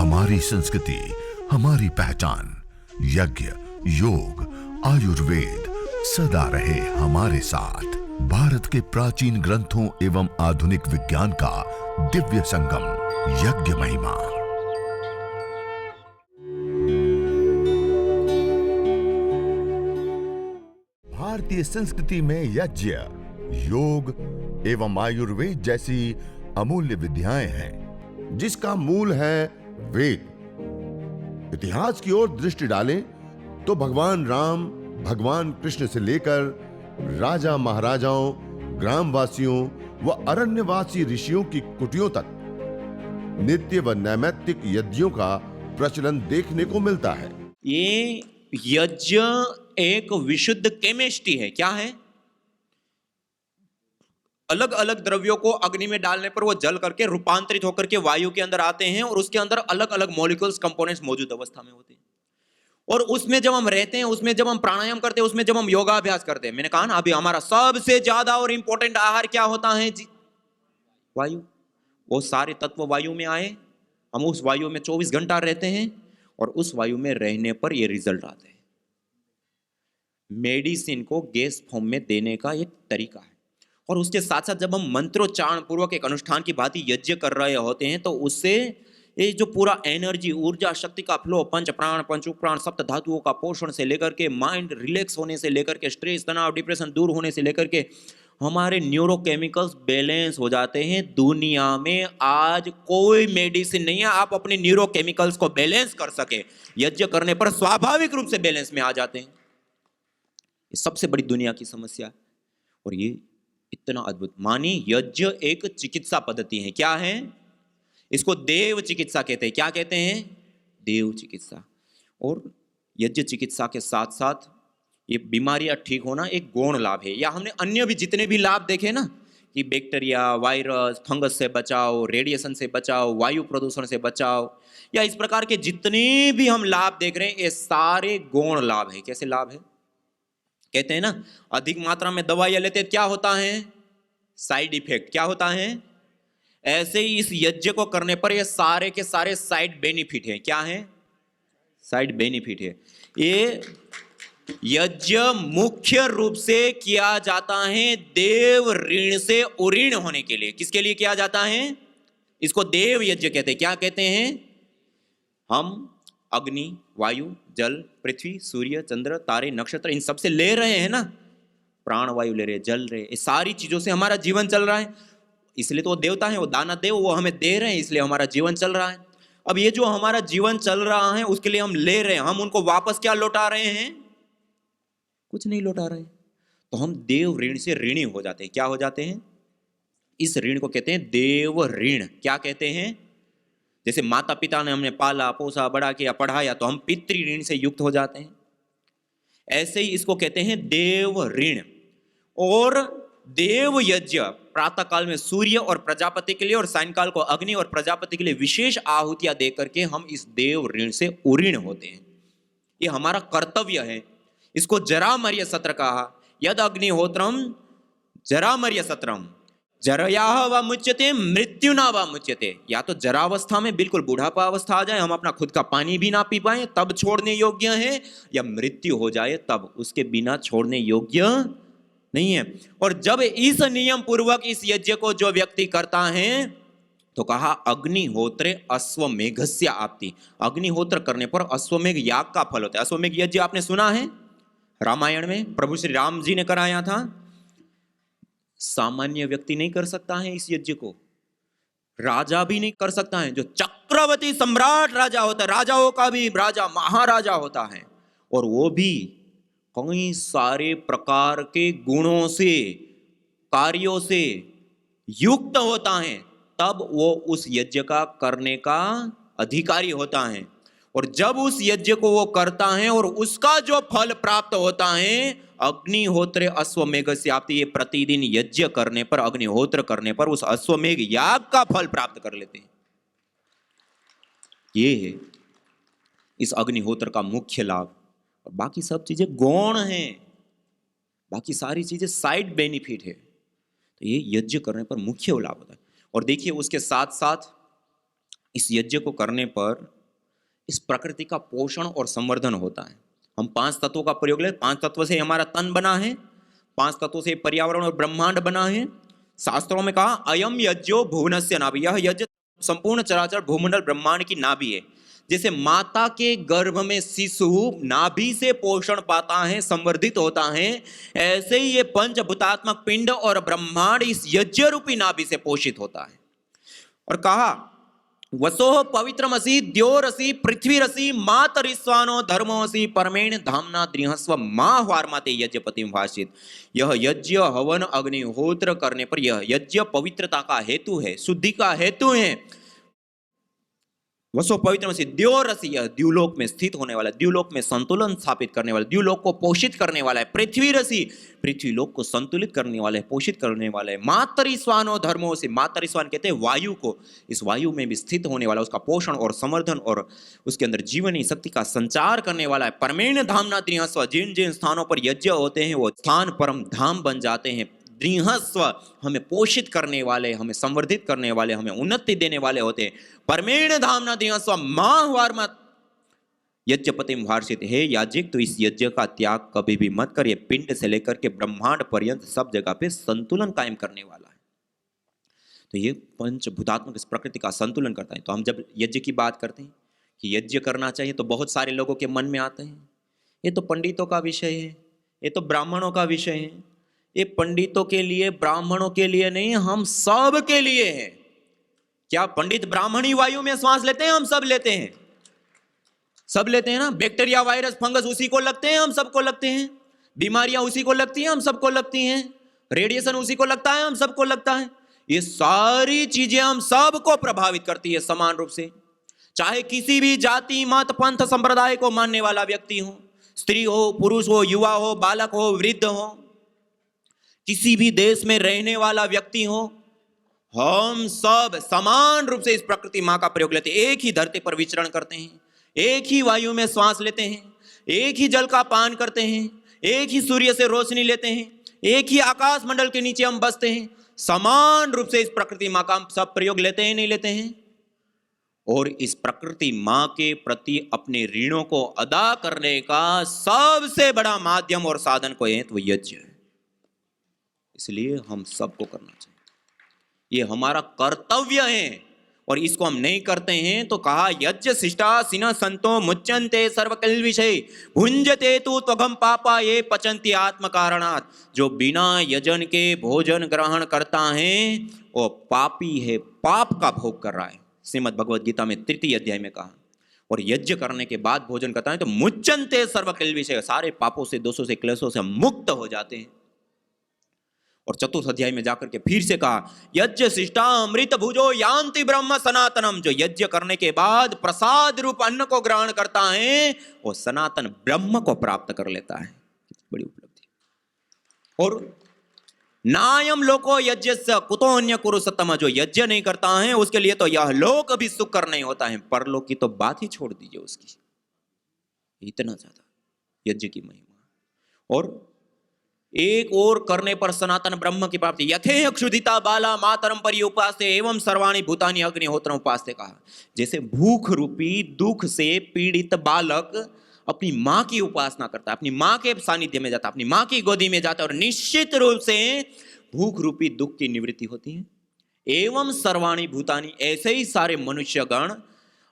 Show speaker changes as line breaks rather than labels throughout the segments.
हमारी संस्कृति, हमारी पहचान। यज्ञ, योग, आयुर्वेद सदा रहे हमारे साथ। भारत के प्राचीन ग्रंथों एवं आधुनिक विज्ञान का दिव्य संगम, यज्ञ महिमा। भारतीय संस्कृति में यज्ञ, योग एवं आयुर्वेद जैसी अमूल्य विद्याएं हैं, जिसका मूल है वेद। इतिहास की ओर दृष्टि डालें तो भगवान राम, भगवान कृष्ण से लेकर राजा महाराजाओं, ग्रामवासियों व अरण्यवासी ऋषियों की कुटियों तक नित्य व नैमित्तिक यज्ञों का प्रचलन देखने को मिलता है।
ये यज्ञ एक विशुद्ध केमिस्ट्री है। क्या है? अलग अलग द्रव्यों को अग्नि में डालने पर वो जल करके रूपांतरित होकर के वायु के अंदर आते हैं और उसके अंदर अलग अलग मॉलिक्यूल्स, कंपोनेंट्स मौजूद अवस्था में होते हैं। और उसमें जब हम रहते हैं, उसमें जब हम प्राणायाम करते हैं, उसमें जब हम योगाभ्यास करते हैं, मैंने कहा ना अभी हमारा सबसे ज्यादा और इंपॉर्टेंट आहार क्या होता है जी? वायु। वो सारे तत्व वायु में आए, हम उस वायु में 24 घंटा रहते हैं और उस वायु में रहने पर ये रिजल्ट आते हैं। मेडिसिन को गैस फॉर्म में देने का एक तरीका है। और उसके साथ साथ जब हम मंत्रोच्चारण पूर्वक एक अनुष्ठान की भांति यज्ञ कर रहे होते हैं तो उससे ये जो पूरा एनर्जी, ऊर्जा, शक्ति का फ्लो, पंच प्राण, पंच प्राण, सप्त धातुओं का पोषण से लेकर के माइंड रिलैक्स होने से लेकर के स्ट्रेस, तनाव, डिप्रेशन दूर होने से लेकर के हमारे न्यूरोकेमिकल्स बैलेंस हो जाते हैं। दुनिया में आज कोई मेडिसिन नहीं है आप अपने न्यूरोकेमिकल्स को बैलेंस कर सके। यज्ञ करने पर स्वाभाविक रूप से बैलेंस में आ जाते हैं। ये सबसे बड़ी दुनिया की समस्या है और ये इतना अद्भुत। मानी यज्ञ एक चिकित्सा पद्धति है। क्या है? इसको देव चिकित्सा कहते हैं। क्या कहते हैं? देव चिकित्सा। और यज्ञ चिकित्सा के साथ साथ ये बीमारियां ठीक होना एक गौण लाभ है। या हमने अन्य भी जितने भी लाभ देखे ना कि बैक्टीरिया, वायरस, फंगस से बचाओ, रेडिएशन से बचाओ, वायु प्रदूषण से बचाओ, या इस प्रकार के जितने भी हम लाभ देख रहे हैं ये सारे गौण लाभ है। कैसे लाभ है? कहते हैं ना अधिक मात्रा में दवाइयां लेते क्या होता है? Side effect. क्या होता है? ऐसे ही इस यज्ञ को करने पर ये सारे के सारे साइड बेनिफिट है। क्या है? साइड बेनिफिट है। ये यज्ञ मुख्य रूप से किया जाता है देव ऋण से उऋण होने के लिए। किसके लिए किया जाता है? इसको देव यज्ञ कहते हैं। क्या कहते हैं? हम अग्नि, वायु, जल, पृथ्वी, सूर्य, चंद्र, तारे, नक्षत्र, इन सब से ले रहे हैं ना, प्राण वायु ले रहे हैं, जल रहे हैं, ये सारी चीजों से हमारा जीवन चल रहा है। इसलिए तो वो देवता है, वो दाना देव, वो हमें दे रहे हैं, इसलिए हमारा जीवन चल रहा है। अब ये जो हमारा जीवन चल रहा है उसके लिए हम ले रहे हैं, हम उनको वापस क्या लौटा रहे हैं? कुछ नहीं लौटा रहे हैं। तो हम देव ऋण से ऋणी हो जाते हैं। क्या हो जाते हैं? इस ऋण को कहते हैं देव ऋण। क्या कहते हैं? जैसे माता पिता ने हमने पाला, पोसा, बड़ा किया, पढ़ाया, तो हम पितृ ऋण से युक्त हो जाते हैं। ऐसे ही इसको कहते हैं देव ऋण। और देव यज्ञ प्रातः काल में सूर्य और प्रजापति के लिए और सायंकाल को अग्नि और प्रजापति के लिए विशेष आहुतियां दे करके हम इस देव ऋण से उऋण होते हैं। ये हमारा कर्तव्य है। इसको जरामर्य सत्र कहा। यद अग्निहोत्रम जरामर्य सत्रम जरयाह व मुच्यते मृत्युना व मुच्यते। या तो जरावस्था में बिल्कुल बुढ़ापा अवस्था आ जाए, हम अपना खुद का पानी भी ना पी पाए, तब छोड़ने योग्य है, या मृत्यु हो जाए तब, उसके बिना छोड़ने योग्य नहीं है। और जब इस नियम पूर्वक इस यज्ञ को जो व्यक्ति करता है तो कहा अग्निहोत्रे अश्वमेघस्य आप्ति। अग्निहोत्र करने पर अश्वमेघ याग का फल होता है। अश्वमेघ यज्ञ आपने सुना है रामायण में, प्रभु श्री राम जी ने कराया था। सामान्य व्यक्ति नहीं कर सकता है इस यज्ञ को, राजा भी नहीं कर सकता है। जो चक्रवर्ती सम्राट राजा होता है, राजाओं का भी राजा महाराजा होता है, और वो भी कई सारे प्रकार के गुणों से, कार्यों से युक्त होता है, तब वो उस यज्ञ का करने का अधिकारी होता है। और जब उस यज्ञ को वो करता है और उसका जो फल प्राप्त होता है, अग्निहोत्र अश्वमेघ स्याप्ति, ये प्रतिदिन यज्ञ करने पर, अग्निहोत्र करने पर उस अश्वमेघ याग का फल प्राप्त कर लेते हैं। ये है इस अग्निहोत्र का मुख्य लाभ। और बाकी सब चीजें गौण हैं, बाकी सारी चीजें साइड बेनिफिट है। तो ये यज्ञ करने पर मुख्य लाभ होता है। और देखिए उसके साथ साथ इस यज्ञ को करने पर इस प्रकृति का पोषण और संवर्धन होता है। हम 5 तत्वों का प्रयोग ले, 5 तत्व से हमारा तन बना है, 5 तत्वों से पर्यावरण और ब्रह्मांड बना है। शास्त्रों में कहा अयम यज्ञो भुवनस्य नाभि, यह यज्ञ संपूर्ण चराचर भूमंडल ब्रह्मांड की नाभि है। जैसे माता के गर्भ में शिशु नाभि से पोषण पाता है, संवर्धित होता है, ऐसे ही ये पंचभूतात्मक पिंड और ब्रह्मांड इस यज्ञ रूपी नाभि से पोषित होता है। और कहा वसोह पवित्रमसि द्योरसि पृथ्वीरसि मातरिस्वानो धर्मोऽसि परमेण धामना द्रिहस्व माह्वार्माते यज्ञपतिम भाषित। यह यज्ञ हवन अग्निहोत्र करने पर यह यज्ञ पवित्रता का हेतु है, शुद्धि का हेतु है। वसो पवित्रमसि द्योरसि, यह द्युलोक में स्थित होने वाला, द्युलोक में संतुलन स्थापित करने वाला, द्युलोक को पोषित करने वाला है। पृथ्वीरसि, पृथ्वीलोक को संतुलित करने वाला है, पोषित करने वाला है। मातरिस्वानो धर्मो से, मातरिस्वान कहते हैं वायु को, इस वायु में भी स्थित होने वाला, उसका पोषण और संवर्धन और उसके अंदर जीवनी शक्ति का संचार करने वाला है। परमेण धामना द्रिहस्व, जिन जिन स्थानों पर यज्ञ होते हैं वो स्थान परम धाम बन जाते हैं। द्रिहस्व, हमें पोषित करने वाले, हमें संवर्धित करने वाले, हमें उन्नति देने वाले होते हैं। परमेण धामना द्रिहस्व माह्वार्मत यज्ञपतिम भाषित। हे याजिक, तो इस यज्ञ का त्याग कभी भी मत कर, ये पिंड से लेकर के ब्रह्मांड पर्यंत सब जगह पे संतुलन कायम करने वाला है। तो ये पंचभूतात्मक इस प्रकृति का संतुलन करता है। तो हम जब यज्ञ की बात करते हैं कि यज्ञ करना चाहिए, तो बहुत सारे लोगों के मन में आते हैं ये तो पंडितों का विषय है, ये तो ब्राह्मणों का विषय है। ये पंडितों के लिए, ब्राह्मणों के लिए नहीं, हम सब के लिए है। क्या पंडित ब्राह्मणी वायु में श्वास लेते हैं? हम सब लेते हैं, सब लेते हैं ना। बैक्टीरिया, वायरस, फंगस उसी को लगते हैं, हम सबको लगते हैं। बीमारियां उसी को लगती हैं, हम सबको लगती हैं। रेडिएशन उसी को लगता है, हम सबको लगता है। ये सारी चीजें हम सबको प्रभावित करती है समान रूप से, चाहे किसी भी जाति, मत, पंथ, संप्रदाय को मानने वाला व्यक्ति हो, स्त्री हो, पुरुष हो, युवा हो, बालक हो, वृद्ध हो, किसी भी देश में रहने वाला व्यक्ति हो, हम सब समान रूप से इस प्रकृति मां का प्रयोग लेते हैं। एक ही धरती पर विचरण करते हैं, एक ही वायु में श्वास लेते हैं, एक ही जल का पान करते हैं, एक ही सूर्य से रोशनी लेते हैं, एक ही आकाश मंडल के नीचे हम बसते हैं। समान रूप से इस प्रकृति मां का हम सब प्रयोग लेते हैं, नहीं लेते हैं? और इस प्रकृति मां के प्रति अपने ऋणों को अदा करने का सबसे बड़ा माध्यम और साधन कोई है तो यज्ञ है। इसलिए हम सबको करना चाहिए, ये हमारा कर्तव्य है। और इसको हम नहीं करते हैं तो कहा यज्ञ शिष्टा सिन संतो मुच्यन्ते सर्वकल विषय भुंजते तु त्वघम पापा ये पचन्ति आत्म कारणात्। जो बिना यजन के भोजन ग्रहण करता है वो पापी है, पाप का भोग कर रहा है। श्रीमद् भगवद गीता में 3 अध्याय में कहा। और यज्ञ करने के बाद भोजन करता है तो मुच्यन्ते सर्वकल विषय, सारे पापों से, दोषों से, क्लेशों से मुक्त हो जाते हैं। और 4 अध्याय में जाकर के फिर से कहा यज्ञ शिष्टा अमृत भुजो यान्ति ब्रह्म सनातनम। जो यज्ञ करने के बाद प्रसाद रूप अन्न को ग्रहण करता है वो सनातन ब्रह्म को प्राप्त कर लेता है। बड़ी उपलब्धि। और नायम लोको यज्ञ कुतो अन्य कुरु सतम, जो यज्ञ नहीं करता है उसके लिए तो यह लोक भी सुकर नहीं होता है, परलोक की तो बात ही छोड़ दीजिए उसकी। इतना ज्यादा यज्ञ की महिमा। और एक और करने पर सनातन ब्रह्म की प्राप्ति। यथे क्षुधिता बाला मातरम परि उपास्ते एवं सर्वाणि भूतानि अग्निहोत्रम उपास्ते। कहा जैसे भूख रूपी दुख से पीड़ित बालक अपनी माँ की उपासना करता है, अपनी माँ के सानिध्य में जाता है, अपनी माँ की गोदी में जाता है, और निश्चित रूप से भूख रूपी दुख की निवृत्ति होती है। एवं सर्वाणि भूतानि, ऐसे ही सारे मनुष्यगण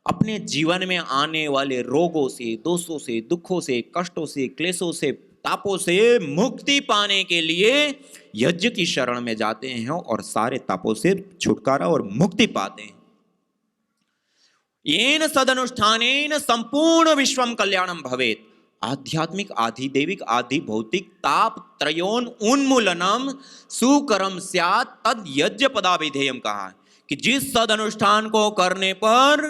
अपने जीवन में आने वाले रोगों से, दोषों से, दुखों से, कष्टों से, क्लेशों से, तापों से मुक्ति पाने के लिए यज्ञ की शरण में जाते हैं और सारे तापों से छुटकारा और मुक्ति पाते हैं। येन सदनुष्ठानेन संपूर्ण विश्वम कल्याणम भवेत्। आध्यात्मिक, आधिदैविक, आधि भौतिक ताप त्रयोन उन्मूलनम सुकरम स्यात् तद यज्ञ पदाभिधेयम। कहा कि जिस सदनुष्ठान को करने पर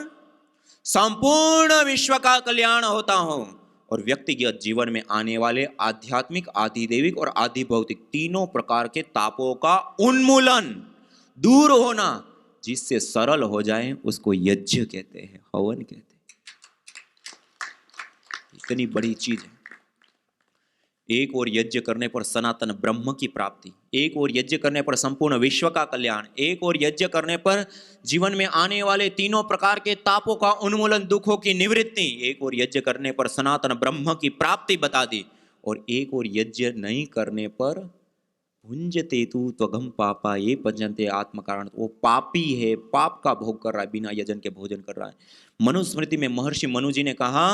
संपूर्ण विश्व का कल्याण होता हो और व्यक्तिगत जीवन में आने वाले आध्यात्मिक, आधिदैविक और आधिभौतिक तीनों प्रकार के तापों का उन्मूलन, दूर होना, जिससे सरल हो जाए, उसको यज्ञ कहते हैं, हवन कहते हैं। इतनी बड़ी चीज है। एक और यज्ञ करने पर सनातन ब्रह्म की प्राप्ति, एक और यज्ञ करने पर संपूर्ण विश्व का कल्याण, एक और यज्ञ करने पर जीवन में आने वाले तीनों प्रकार के तापों का उन्मूलन, दुखों की निवृत्ति, एक और यज्ञ करने पर सनातन ब्रह्म की प्राप्ति बता दी, और एक और यज्ञ नहीं करने पर भुंजते तु त्वगम पापा ये भजन्ते आत्मकारण, वो पापी है, पाप का भोग कर रहा है, बिना यजन के भोजन कर रहा है। मनुस्मृति में महर्षि मनु जी ने कहा,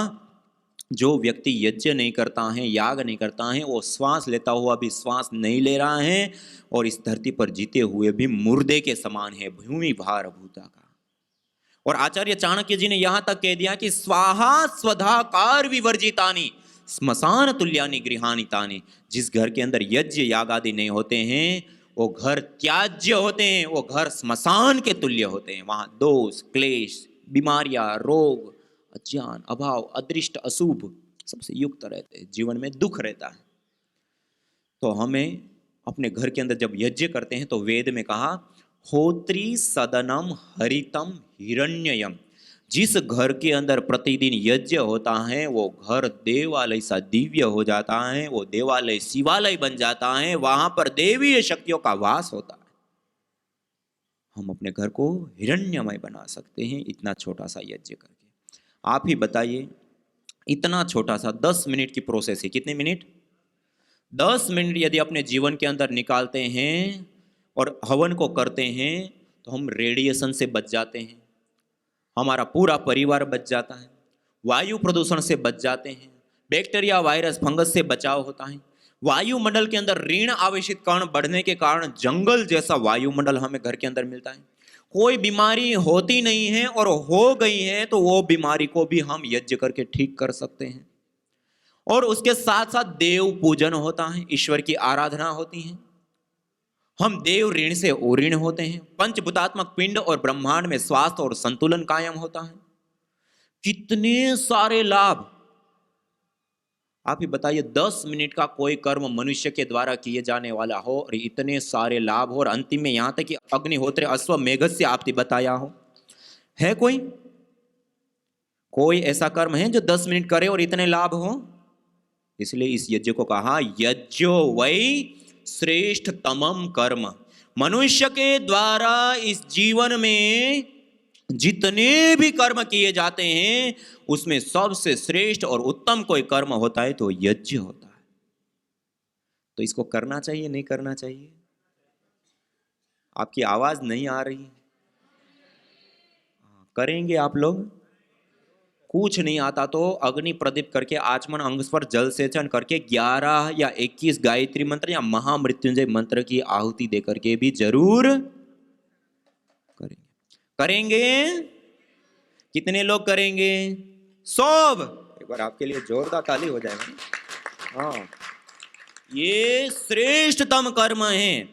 जो व्यक्ति यज्ञ नहीं करता है, याग नहीं करता है, वो श्वास लेता हुआ भी श्वास नहीं ले रहा है, और इस धरती पर जीते हुए भी मुर्दे के समान है, भूमि भार भूता का। और आचार्य चाणक्य जी ने यहां तक कह दिया कि स्वाहा स्वधा कार विवर्जितानि स्मशान तुल्यानि गृहानि तानि, जिस घर के अंदर यज्ञ याग आदि नहीं होते हैं वो घर त्याज्य होते हैं, वो घर स्मशान के तुल्य होते हैं। वहां दोष, क्लेश, बीमारियां, रोग, अज्ञान, अभाव, अदृष्ट, अशुभ सबसे युक्त रहते हैं, जीवन में दुख रहता है। तो हमें अपने घर के अंदर जब यज्ञ करते हैं तो वेद में कहा, होत्री सदनम हरितम हिरण्ययम, जिस घर के अंदर प्रतिदिन यज्ञ होता है वो घर देवालय सा दिव्य हो जाता है, वो देवालय शिवालय बन जाता है, वहां पर देवीय शक्तियों का वास होता है। हम अपने घर को हिरण्यमय बना सकते हैं इतना छोटा सा यज्ञ करके। आप ही बताइए, इतना छोटा सा 10 मिनट की प्रोसेस है, कितने मिनट? 10 मिनट यदि अपने जीवन के अंदर निकालते हैं और हवन को करते हैं तो हम रेडिएशन से बच जाते हैं, हमारा पूरा परिवार बच जाता है, वायु प्रदूषण से बच जाते हैं, बैक्टीरिया, वायरस, फंगस से बचाव होता है, वायुमंडल के अंदर ऋण आवेशित कण बढ़ने के कारण जंगल जैसा वायुमंडल हमें घर के अंदर मिलता है, कोई बीमारी होती नहीं है, और हो गई है तो वो बीमारी को भी हम यज्ञ करके ठीक कर सकते हैं। और उसके साथ साथ देव पूजन होता है, ईश्वर की आराधना होती है, हम देव ऋण से ओऋण होते हैं, पंचभूतात्मक पिंड और ब्रह्मांड में स्वास्थ्य और संतुलन कायम होता है। कितने सारे लाभ! आप ही बताइए, 10 मिनट का कोई कर्म मनुष्य के द्वारा किए जाने वाला हो और इतने सारे लाभ हो, और अंतिम में यहां तक कि अग्निहोत्र अश्वमेघस्य आपने बताया हो, है कोई ऐसा कर्म है जो 10 मिनट करे और इतने लाभ हो? इसलिए इस यज्ञ को कहा यज्ञो वै श्रेष्ठ तमम कर्म। मनुष्य के द्वारा इस जीवन में जितने भी कर्म किए जाते हैं उसमें सबसे श्रेष्ठ और उत्तम कोई कर्म होता है तो यज्ञ होता है। तो इसको करना चाहिए, नहीं करना चाहिए? आपकी आवाज नहीं आ रही। करेंगे आप लोग? कुछ नहीं आता तो अग्नि प्रदीप करके आचमन अंग पर जल सेचन करके 11 या 21 गायत्री मंत्र या महामृत्युंजय मंत्र की आहुति देकर के भी जरूर करेंगे। कितने लोग करेंगे? सब। एक बार आपके लिए जोरदार ताली हो जाएगा। हाँ, ये श्रेष्ठतम कर्म है।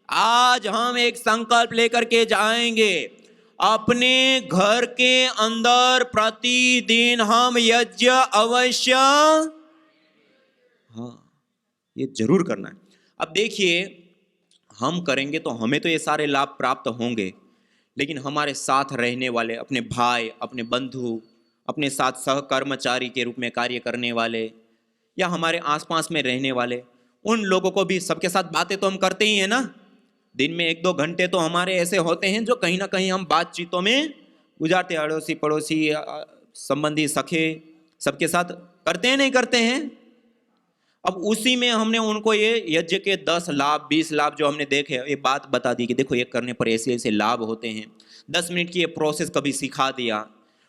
आज हम एक संकल्प लेकर के जाएंगे, अपने घर के अंदर प्रतिदिन हम यज्ञ अवश्य, हाँ, ये जरूर करना है। अब देखिए, हम करेंगे तो हमें तो ये सारे लाभ प्राप्त होंगे, लेकिन हमारे साथ रहने वाले अपने भाई, अपने बंधु, अपने साथ सहकर्मचारी के रूप में कार्य करने वाले या हमारे आसपास में रहने वाले, उन लोगों को भी, सबके साथ बातें तो हम करते ही हैं ना। दिन में 1-2 घंटे तो हमारे ऐसे होते हैं जो कहीं ना कहीं हम बातचीतों में गुजारते, अड़ोसी पड़ोसी संबंधी सखे सबके साथ करते हैं, नहीं करते हैं? अब उसी में हमने उनको ये यज्ञ के 10 लाभ 20 लाभ जो हमने देखे, ये बात बता दी कि देखो ये करने पर ऐसे ऐसे लाभ होते हैं। 10 मिनट की ये प्रोसेस कभी सिखा दिया,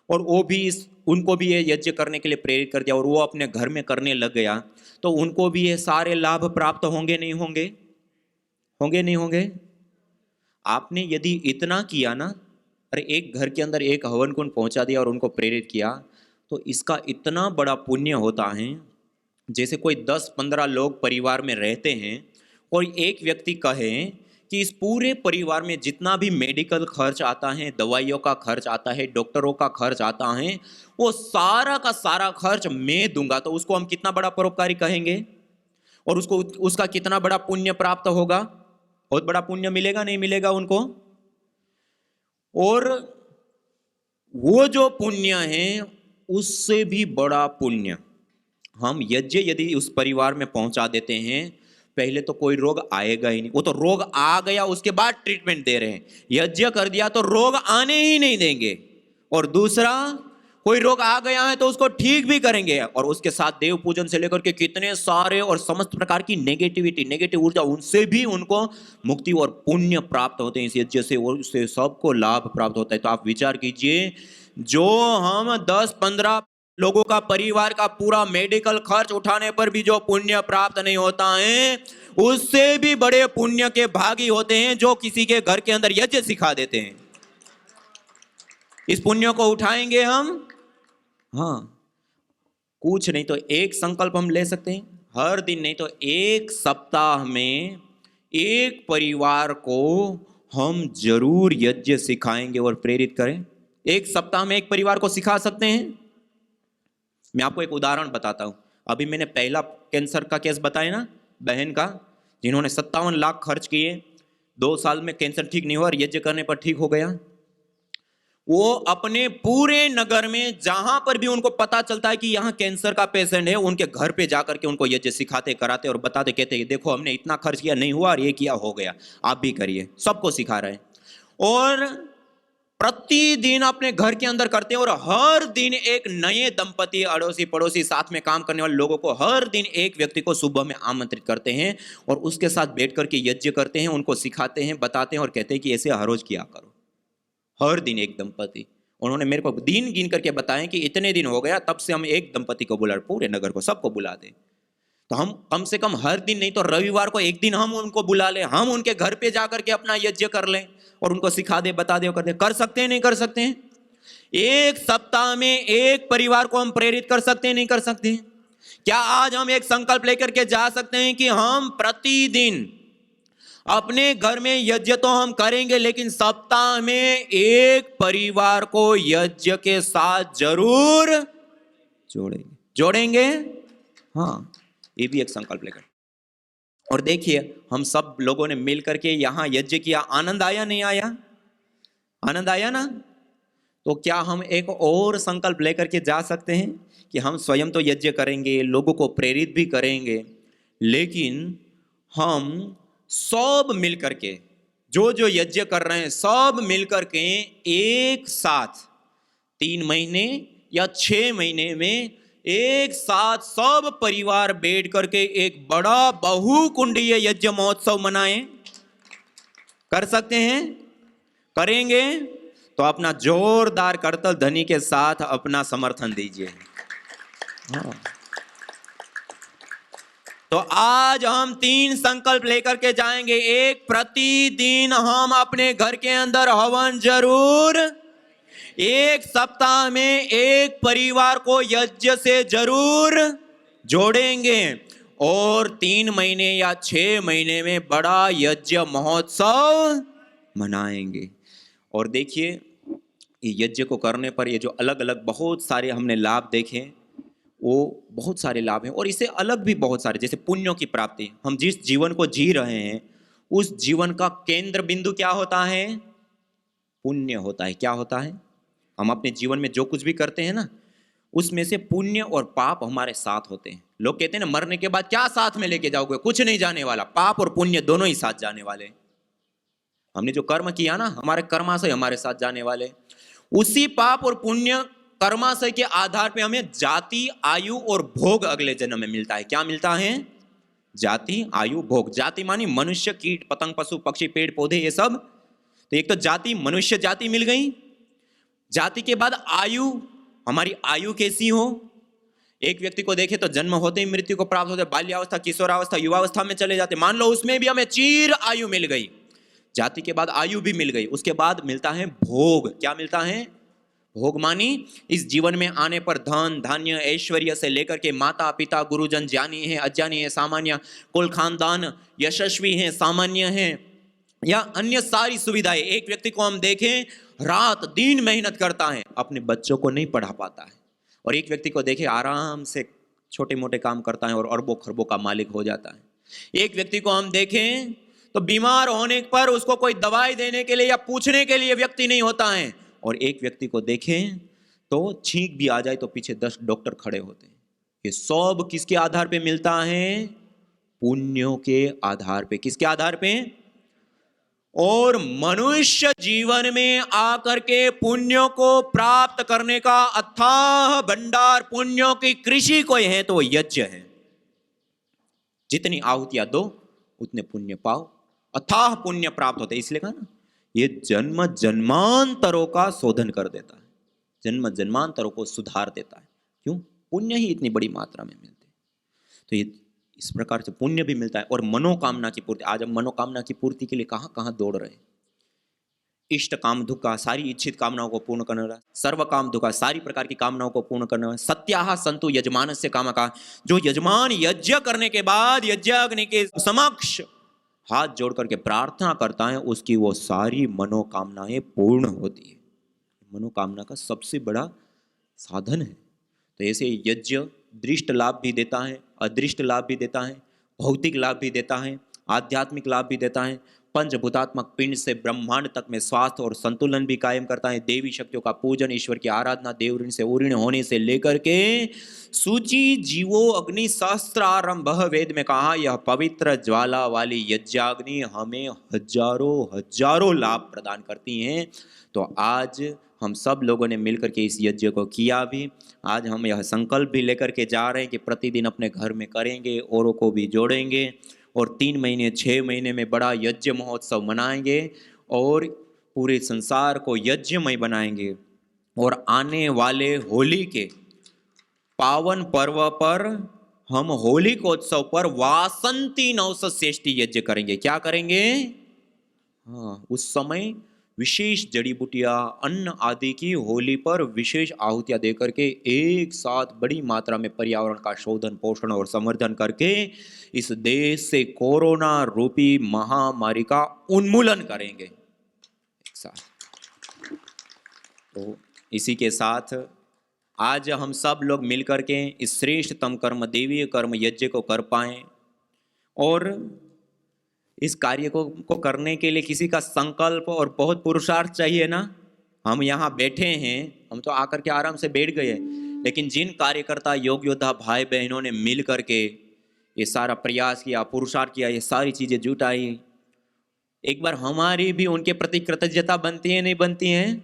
और वो भी उनको भी ये यज्ञ करने के लिए प्रेरित कर दिया, और वो अपने घर में करने लग गया, तो उनको भी ये सारे लाभ प्राप्त होंगे नहीं होंगे? होंगे नहीं होंगे? आपने यदि इतना किया ना, अरे एक घर के अंदर एक हवन कुंड पहुंचा दिया और उनको प्रेरित किया, तो इसका इतना बड़ा पुण्य होता है। जैसे कोई 10-15 लोग परिवार में रहते हैं, और एक व्यक्ति कहे कि इस पूरे परिवार में जितना भी मेडिकल खर्च आता है, दवाइयों का खर्च आता है, डॉक्टरों का खर्च आता है, वो सारा का सारा खर्च मैं दूंगा, तो उसको हम कितना बड़ा परोपकारी कहेंगे, और उसको उसका कितना बड़ा पुण्य प्राप्त होगा? बहुत बड़ा पुण्य मिलेगा, नहीं मिलेगा उनको? और वो जो पुण्य है उससे भी बड़ा पुण्य हम यज्ञ यदि उस परिवार में पहुंचा देते हैं, पहले तो कोई रोग आएगा ही नहीं, वो तो रोग आ गया उसके बाद ट्रीटमेंट दे रहे हैं। यज्ञ कर दिया तो रोग आने ही नहीं देंगे। और दूसरा, कोई रोग आ गया है तो उसको ठीक भी करेंगे, और उसके साथ देव पूजन से लेकर के कितने सारे और समस्त प्रकार की नेगेटिव ऊर्जा, उनसे भी उनको मुक्ति और पुण्य प्राप्त होते हैं इस यज्ञ से, और उससे सबको लाभ प्राप्त होता है। तो आप विचार कीजिए, जो हम 10-15 लोगों का परिवार का पूरा मेडिकल खर्च उठाने पर भी जो पुण्य प्राप्त नहीं होता है, उससे भी बड़े पुण्य के भागी होते हैं जो किसी के घर के अंदर यज्ञ सिखा देते हैं। इस पुण्य को उठाएंगे हम। हाँ, कुछ नहीं तो एक संकल्प हम ले सकते हैं, हर दिन नहीं तो एक सप्ताह में एक परिवार को हम जरूर यज्ञ सिखाएंगे और प्रेरित करें। एक सप्ताह में एक परिवार को सिखा सकते हैं। मैं आपको एक उदाहरण बताता हूं। अभी मैंने पहला कैंसर का केस बताया ना, बहन का, जिन्होंने 57 लाख खर्च किए, 2 साल में कैंसर ठीक नहीं हुआ और यज्ञ करने पर ठीक हो गया। वो अपने पूरे नगर में जहां पर भी उनको पता चलता है कि यहाँ कैंसर का पेशेंट है, उनके घर पे जाकर के उनको यज्ञ सिखाते, कराते और बताते, कहते देखो हमने इतना खर्च किया, नहीं हुआ और ये किया, हो गया, आप भी करिए। सबको सिखा रहे हैं और प्रतिदिन अपने घर के अंदर करते हैं। और हर दिन एक नए दंपति, अड़ोसी पड़ोसी, साथ में काम करने वाले लोगों को हर दिन एक व्यक्ति को सुबह में आमंत्रित करते हैं और उसके साथ बैठ करके यज्ञ करते हैं, उनको सिखाते हैं, बताते हैं और कहते हैं कि ऐसे हर रोज किया करो। हर दिन एक दंपति। उन्होंने मेरे को दिन गिन करके बताया कि इतने दिन हो गया, तब से हम एक दंपति को बुला, पूरे नगर को सबको बुला दें। तो हम कम से कम हर दिन नहीं तो रविवार को एक दिन हम उनको बुला लें, हम उनके घर पे जाकर के अपना यज्ञ कर लें और उनको सिखा दे, बता दे, कर दे। कर सकते हैं, नहीं कर सकते हैं? एक सप्ताह में एक परिवार को हम प्रेरित कर सकते हैं, नहीं कर सकते हैं? क्या आज हम एक संकल्प लेकर के जा सकते हैं कि हम प्रतिदिन अपने घर में यज्ञ तो हम करेंगे, लेकिन सप्ताह में एक परिवार को यज्ञ के साथ जरूर जोड़ेंगे? हाँ, ये भी एक संकल्प लेकर। और देखिए, हम सब लोगों ने मिल करके यहां यज्ञ किया, आनंद आया नहीं आया? आनंद आया ना? तो क्या हम एक और संकल्प लेकर के जा सकते हैं कि हम स्वयं तो यज्ञ करेंगे, लोगों को प्रेरित भी करेंगे, लेकिन हम सब मिल करके, जो जो यज्ञ कर रहे हैं सब मिल करके एक साथ 3 महीने या 6 महीने में एक साथ सब परिवार बैठ करके एक बड़ा बहुकुंडीय यज्ञ महोत्सव मनाएं? कर सकते हैं? करेंगे? तो अपना जोरदार करतल ध्वनि के साथ अपना समर्थन दीजिए। हाँ। तो आज हम 3 संकल्प लेकर के जाएंगे। एक, प्रतिदिन हम अपने घर के अंदर हवन जरूर, एक सप्ताह में एक परिवार को यज्ञ से जरूर जोड़ेंगे, और 3 महीने या 6 महीने में बड़ा यज्ञ महोत्सव मनाएंगे। और देखिए, ये यज्ञ को करने पर ये जो अलग अलग बहुत सारे हमने लाभ देखे, वो बहुत सारे लाभ हैं। और इससे अलग भी बहुत सारे, जैसे पुण्यों की प्राप्ति। हम जिस जीवन को जी रहे हैं उस जीवन का केंद्र बिंदु क्या होता है? पुण्य होता है। क्या होता है? हम अपने जीवन में जो कुछ भी करते हैं ना, उसमें से पुण्य और पाप हमारे साथ होते हैं। लोग कहते हैं ना, मरने के बाद क्या साथ में लेके जाओगे? कुछ नहीं जाने वाला, पाप और पुण्य दोनों ही साथ जाने वाले। हमने जो कर्म किया ना, हमारे कर्माशय हमारे साथ जाने वाले। उसी पाप और पुण्य कर्माशय के आधार पे हमें जाति, आयु और भोग अगले जन्म में मिलता है। क्या मिलता है? जाति, आयु, भोग। जाति मानी मनुष्य, कीट, पतंग, पशु, पक्षी, पेड़ पौधे, ये सब। तो एक तो जाति, मनुष्य जाति मिल गई। जाति के बाद आयु, हमारी आयु कैसी हो? एक व्यक्ति को देखे तो जन्म होते ही मृत्यु को प्राप्त होते, बाल्यावस्था, किशोरावस्था, युवावस्था में चले जाते। मान लो उसमें भी हमें चिर आयु मिल गई। जाति के बाद आयु भी मिल गई। उसके बाद मिलता है भोग। क्या मिलता है? भोग मानी इस जीवन में आने पर धन, धान्य, ऐश्वर्य से लेकर के माता पिता, गुरुजन, ज्ञानी है, अज्ञानी है, सामान्य, कुल खानदान, यशस्वी है, सामान्य है, या अन्य सारी सुविधाएं। एक व्यक्ति को हम देखें, रात दिन मेहनत करता है, अपने बच्चों को नहीं पढ़ा पाता है। और एक व्यक्ति को देखे, आराम से छोटे मोटे काम करता है और अरबों खरबों का मालिक हो जाता है। एक व्यक्ति को हम देखें तो बीमार होने पर उसको कोई दवाई देने के लिए या पूछने के लिए व्यक्ति नहीं होता है। और एक व्यक्ति को देखें तो छींक भी आ जाए तो पीछे 10 डॉक्टर खड़े होते हैं। कि सब किसके आधार पे मिलता है? पुण्यों के आधार पे। किसके आधार पे? और मनुष्य जीवन में आकर के पुण्यों को प्राप्त करने का अथाह भंडार, पुण्यों की कृषि कोई है तो वो यज्ञ है। जितनी आहुतियां दो उतने पुण्य पाओ, अथाह पुण्य प्राप्त होते। इसलिए कहा ना, ये जन्म जन्मांतरों का शोधन कर देता है, जन्म जन्मांतरों को सुधार देता है। क्यों? पुण्य ही इतनी बड़ी मात्रा में मिलते हैं। तो ये इस प्रकार से पुण्य भी मिलता है। और मनोकामना की पूर्ति, आज हम मनोकामना की पूर्ति के लिए कहां कहां दौड़ रहे हैं। इष्ट काम दुखा, सारी इच्छित कामनाओं को पूर्ण करने वाला, सर्व काम दुखा, सारी प्रकार की कामनाओं को पूर्ण करने वाला, सत्याह संतु यजमानस्य कामका, जो यजमान यज्ञ करने के बाद यज्ञ अग्नि के समक्ष हाथ जोड़ करके प्रार्थना करता है, उसकी वो सारी मनोकामनाएं पूर्ण होती है। मनोकामना का सबसे बड़ा साधन है। तो ऐसे यज्ञ दृष्ट लाभ भी देता है, अदृष्ट लाभ भी देता है, भौतिक लाभ भी देता है, आध्यात्मिक लाभ भी देता है। पंचभूतात्मक पिंड से ब्रह्मांड तक में स्वास्थ्य और संतुलन भी कायम करता है। देवी शक्तियों का पूजन, ईश्वर की आराधना, देव ऋण से उऋण होने से लेकर के सूची जीवो अग्नि सहस्त्रारंभ, वेद में कहा यह पवित्र ज्वाला वाली यज्ञाग्नि हमें हजारों हजारों लाभ प्रदान करती हैं। तो आज हम सब लोगों ने मिलकर के इस यज्ञ को किया भी। आज हम यह संकल्प भी लेकर के जा रहे हैं कि प्रतिदिन अपने घर में करेंगे, औरों को भी जोड़ेंगे और 3 महीने 6 महीने में बड़ा यज्ञ महोत्सव मनाएंगे और पूरे संसार को यज्ञमय बनाएंगे। और आने वाले होली के पावन पर्व पर हम होलिकोत्सव पर वासंती नवसश्रेष्ठी यज्ञ करेंगे। क्या करेंगे? हाँ, उस समय विशेष जड़ी बूटियां, अन्न आदि की होली पर विशेष आहुतियां देकर के एक साथ बड़ी मात्रा में पर्यावरण का शोधन, पोषण और संवर्धन करके इस देश से कोरोना रूपी महामारी का उन्मूलन करेंगे एक साथ। तो इसी के साथ आज हम सब लोग मिलकर के इस श्रेष्ठतम कर्म, देवीय कर्म यज्ञ को कर पाएं। और इस कार्य को करने के लिए किसी का संकल्प और बहुत पुरुषार्थ चाहिए ना। हम यहाँ बैठे हैं, हम तो आकर के आराम से बैठ गए, लेकिन जिन कार्यकर्ता योग योद्धा भाई बहनों ने मिल करके ये सारा प्रयास किया, पुरुषार्थ किया, ये सारी चीजें जुटाई, एक बार हमारी भी उनके प्रति कृतज्ञता बनती है नहीं बनती है?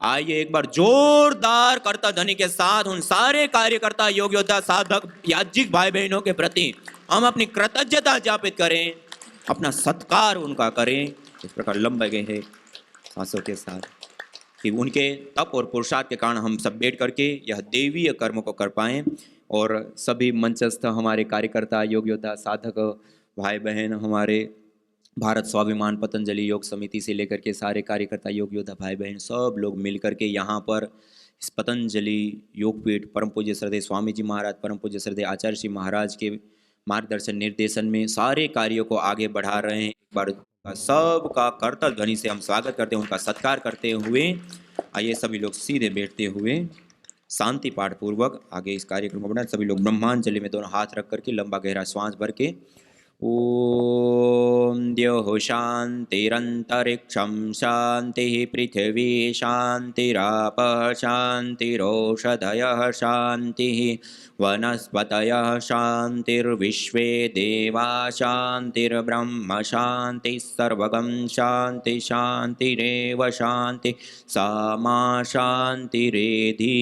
आइए एक बार जोरदार करता ध्वनि के साथ उन सारे कार्यकर्ता, योग योद्धा, साधक, याज्ञिक भाई बहनों के प्रति हम अपनी कृतज्ञता ज्ञापित करें, अपना सत्कार उनका करें। इस प्रकार लंबे गए हैं सांसों के साथ कि उनके तप और पुरुषार्थ के कारण हम सब बैठ करके यह देवीय कर्म को कर पाएं। और सभी मंचस्थ हमारे कार्यकर्ता, योग योद्धा, साधक भाई बहन, हमारे भारत स्वाभिमान पतंजलि योग समिति से लेकर के सारे कार्यकर्ता, योग योद्धा भाई बहन, सब लोग मिल करके यहाँ पर इस पतंजलि योगपीठ परम पूज्य श्रद्धेय स्वामी जी महाराज, परम पूज्य श्रद्धेय आचार्य श्री महाराज के मार्गदर्शन निर्देशन में सारे कार्यों को आगे बढ़ा रहे हैं। एक बार सबका करतल ध्वनि से हम स्वागत करते हैं, उनका सत्कार करते हुए। आइए सभी लोग सीधे बैठते हुए शांति पाठ पूर्वक आगे इस कार्यक्रम को बढ़ाएं। सभी लोग ब्रह्मांजलि में दोनों हाथ रख करके लंबा गहरा श्वास भर के ओम द्योः शान्तिरन्तरिक्षं शान्तिः पृथिवी शान्तिरापः शान्तिरोषधयः शान्तिः वनस्पतयः शान्तिर्विश्वे देवा शान्तिर्ब्रह्म शान्तिः सर्वगं शान्ति शान्तिरेव शान्ति सा मा शान्तिरेधि।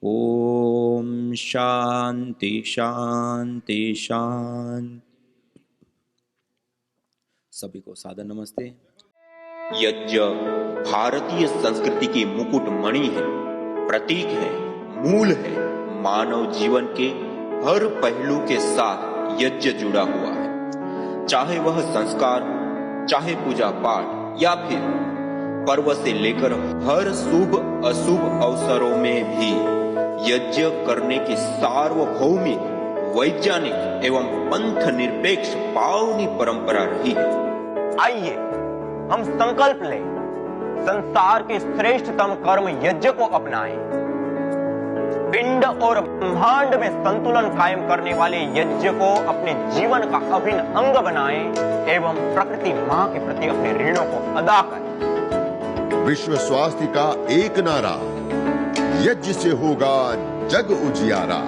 ओम शान्ति शान्ति शान्ति। सभी को सादर नमस्ते। यज्ञ भारतीय संस्कृति की मुकुट मणि है, प्रतीक है, मूल है। मानव जीवन के हर पहलू के साथ यज्ञ जुड़ा हुआ है, चाहे वह संस्कार हो, चाहे पूजा पाठ या फिर पर्व से लेकर हर शुभ अशुभ अवसरों में भी यज्ञ करने की सार्वभौमिक, वैज्ञानिक एवं पंथ निरपेक्ष पावनी परंपरा रही है।
आइए हम संकल्प लें, संसार के श्रेष्ठतम कर्म यज्ञ को अपनाएं। पिंड और ब्रह्मांड में संतुलन कायम करने वाले यज्ञ को अपने जीवन का अभिन्न अंग बनाएं एवं प्रकृति मां के प्रति अपने ऋणों को अदा करें।
विश्व स्वास्थ्य का एक नारा, यज्ञ से होगा जग उजियारा।